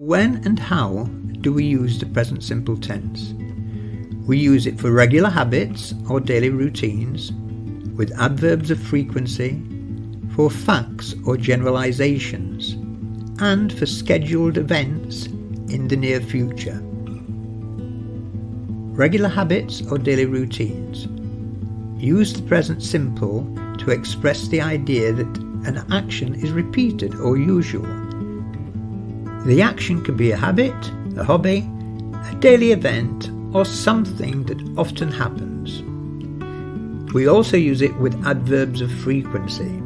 When and how do we use the present simple tense? We use it for regular habits or daily routines, with adverbs of frequency, for facts or generalizations, and for scheduled events in the near future. Regular habits or daily routines. Use the present simple to express the idea that an action is repeated or usual. The action can be a habit, a hobby, a daily event, or something that often happens. We also use it with adverbs of frequency,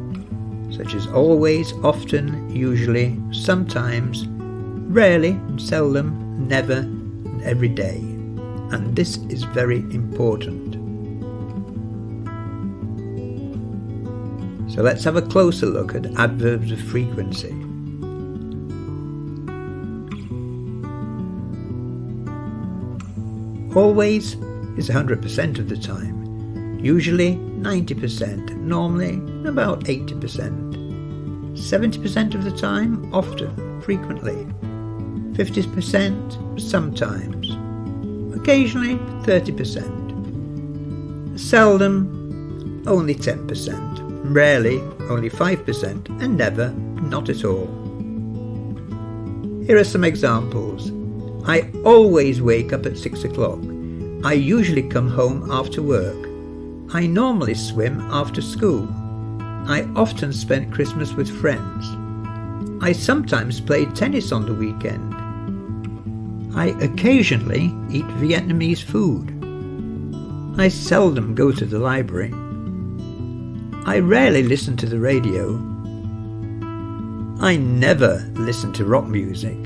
such as always, often, usually, sometimes, rarely, seldom, never, and every day. And this is very important. So let's have a closer look at adverbs of frequency. Always is 100% of the time, usually 90%, normally about 80%. 70% of the time, often, frequently. 50%, sometimes. Occasionally, 30%. Seldom, only 10%. Rarely, only 5%, and never, not at all. Here are some examples. I always wake up at 6 o'clock. I usually come home after work. I normally swim after school. I often spend Christmas with friends. I sometimes play tennis on the weekend. I occasionally eat Vietnamese food. I seldom go to the library. I rarely listen to the radio. I never listen to rock music.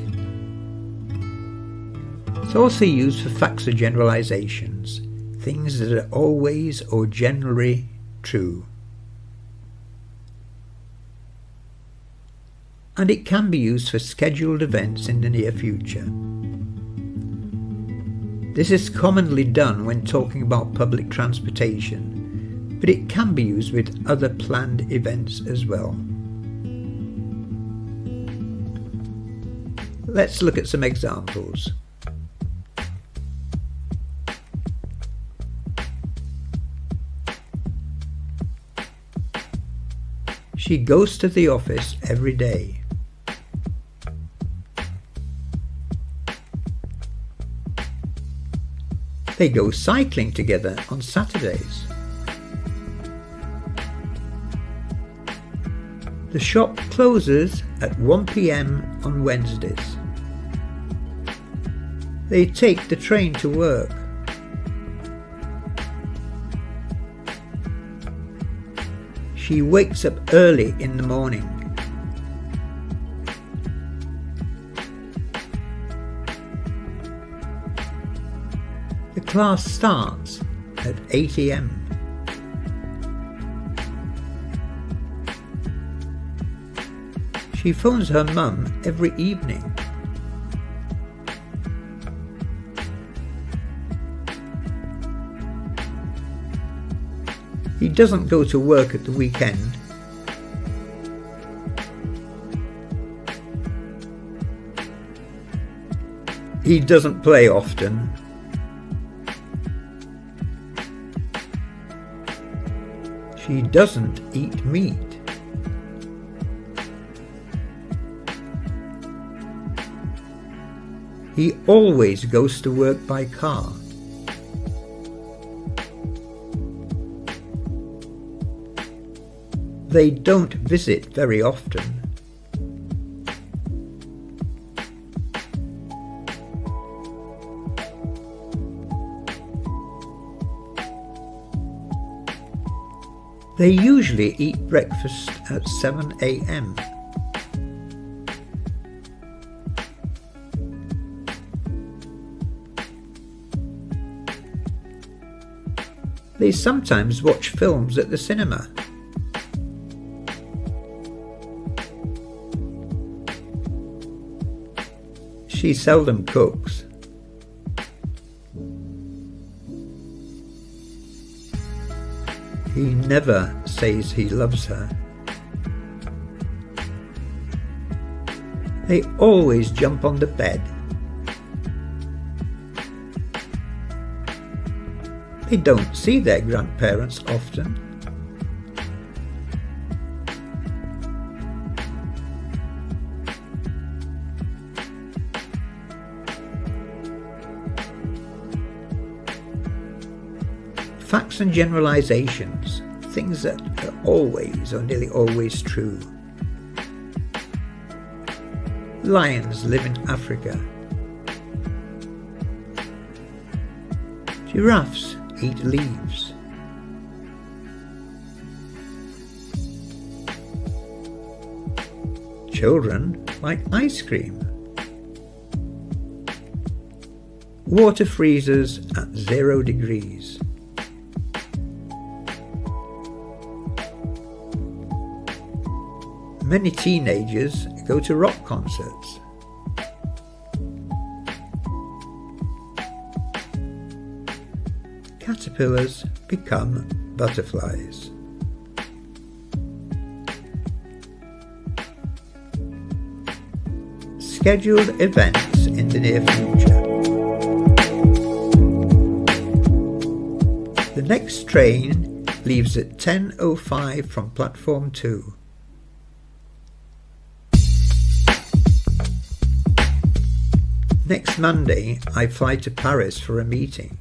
It's also used for facts or generalizations, things that are always or generally true. And it can be used for scheduled events in the near future. This is commonly done when talking about public transportation, but it can be used with other planned events as well. Let's look at some examples. She goes to the office every day. They go cycling together on Saturdays. The shop closes at 1 p.m. on Wednesdays. They take the train to work. She wakes up early in the morning. The class starts at 8 a.m. She phones her mum every evening. He doesn't go to work at the weekend. He doesn't play often. She doesn't eat meat. He always goes to work by car. They don't visit very often. They usually eat breakfast at 7 a.m. They sometimes watch films at the cinema. She seldom cooks. He never says he loves her. They always jump on the bed. They don't see their grandparents often. Facts and generalizations, things that are always or nearly always true. Lions live in Africa. Giraffes eat leaves. Children like ice cream. Water freezes at 0 degrees. Many teenagers go to rock concerts. Caterpillars become butterflies. Scheduled events in the near future. The next train leaves at 10:05 from platform 2. Next Monday, I fly to Paris for a meeting.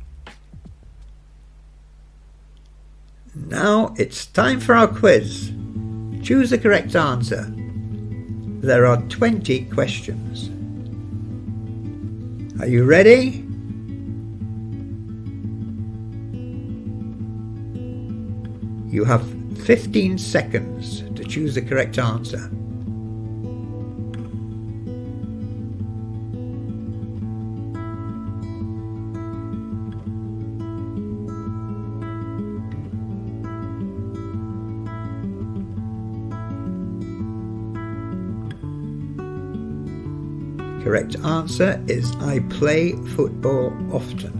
Now it's time for our quiz. Choose the correct answer. There are 20 questions. Are you ready? You have 15 seconds to choose the correct answer. Correct answer is I play football often.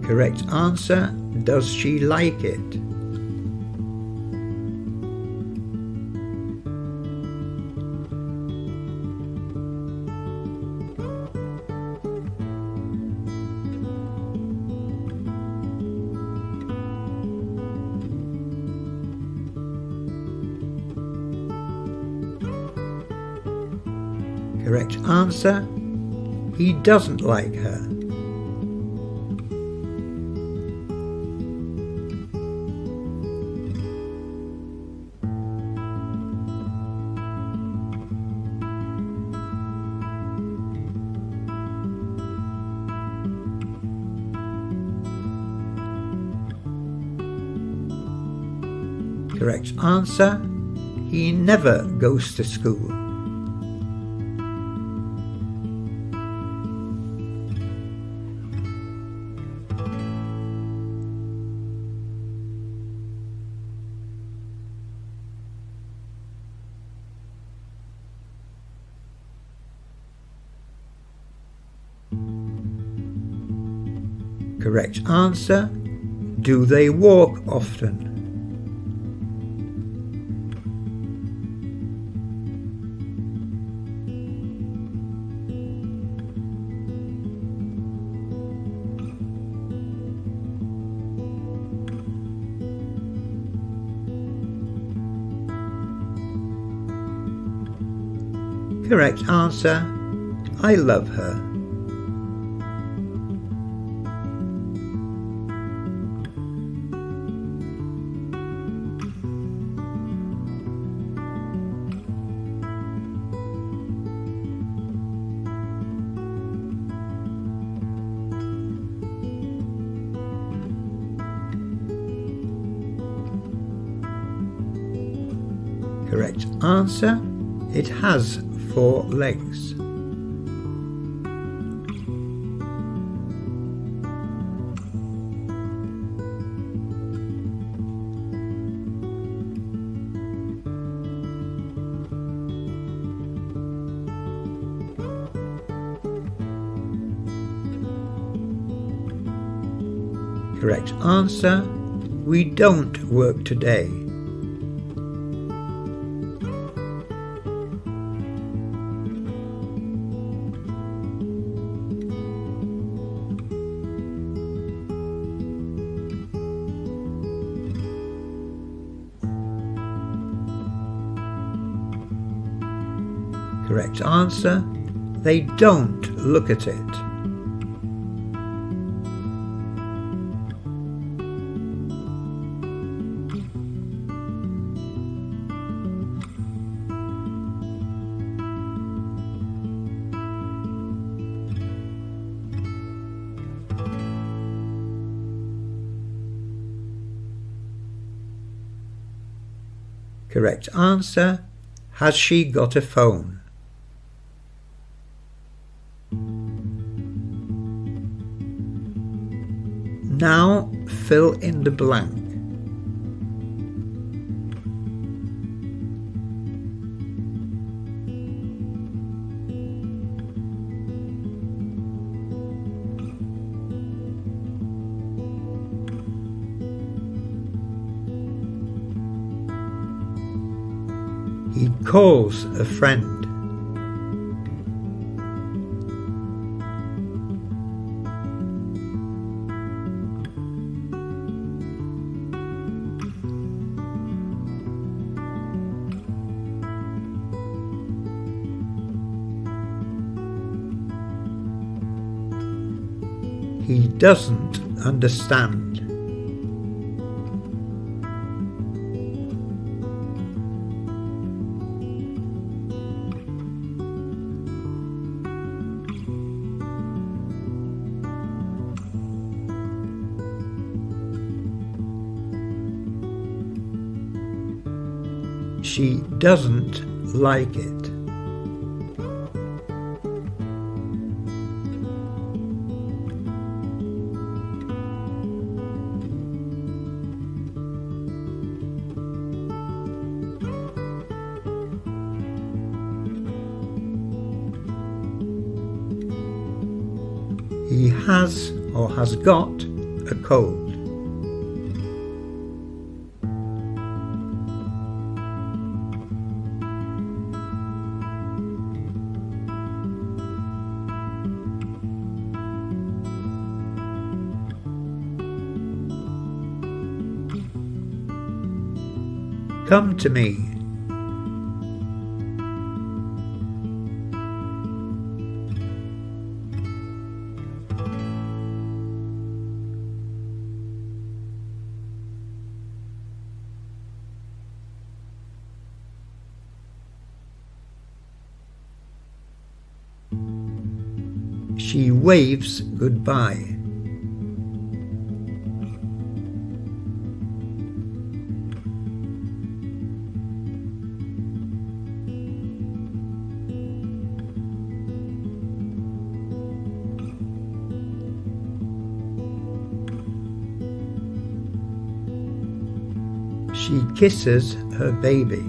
Correct answer, does she like it? Correct answer, he doesn't like her. Correct answer, he never goes to school. Correct answer, do they walk often? Correct answer, I love her. Correct answer, it has 4 legs. Correct answer, we don't work today. Correct answer, they don't look at it. Correct answer, has she got a phone? Now fill in the blank. He calls a friend. He doesn't understand. She doesn't like it. He has or has got a cold. Come to me. She waves goodbye. She kisses her baby.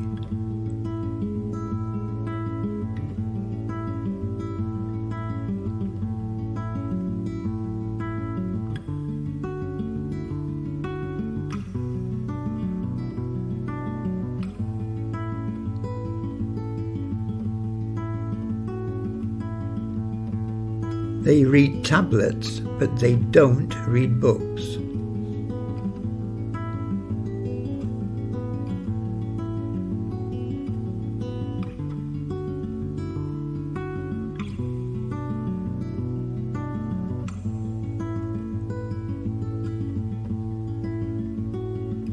They read tablets, but they don't read books.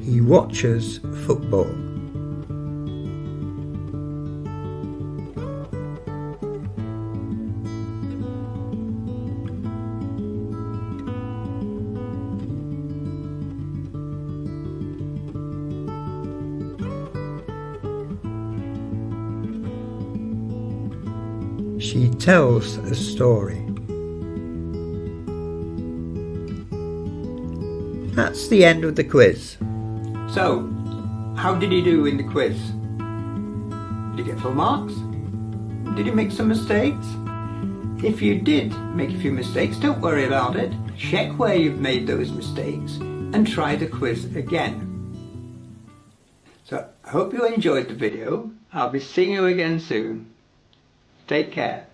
He watches football. She tells a story. That's the end of the quiz. So, how did he do in the quiz? Did he get full marks? Did he make some mistakes? If you did make a few mistakes, don't worry about it. Check where you've made those mistakes and try the quiz again. So I hope you enjoyed the video. I'll be seeing you again soon. Take care.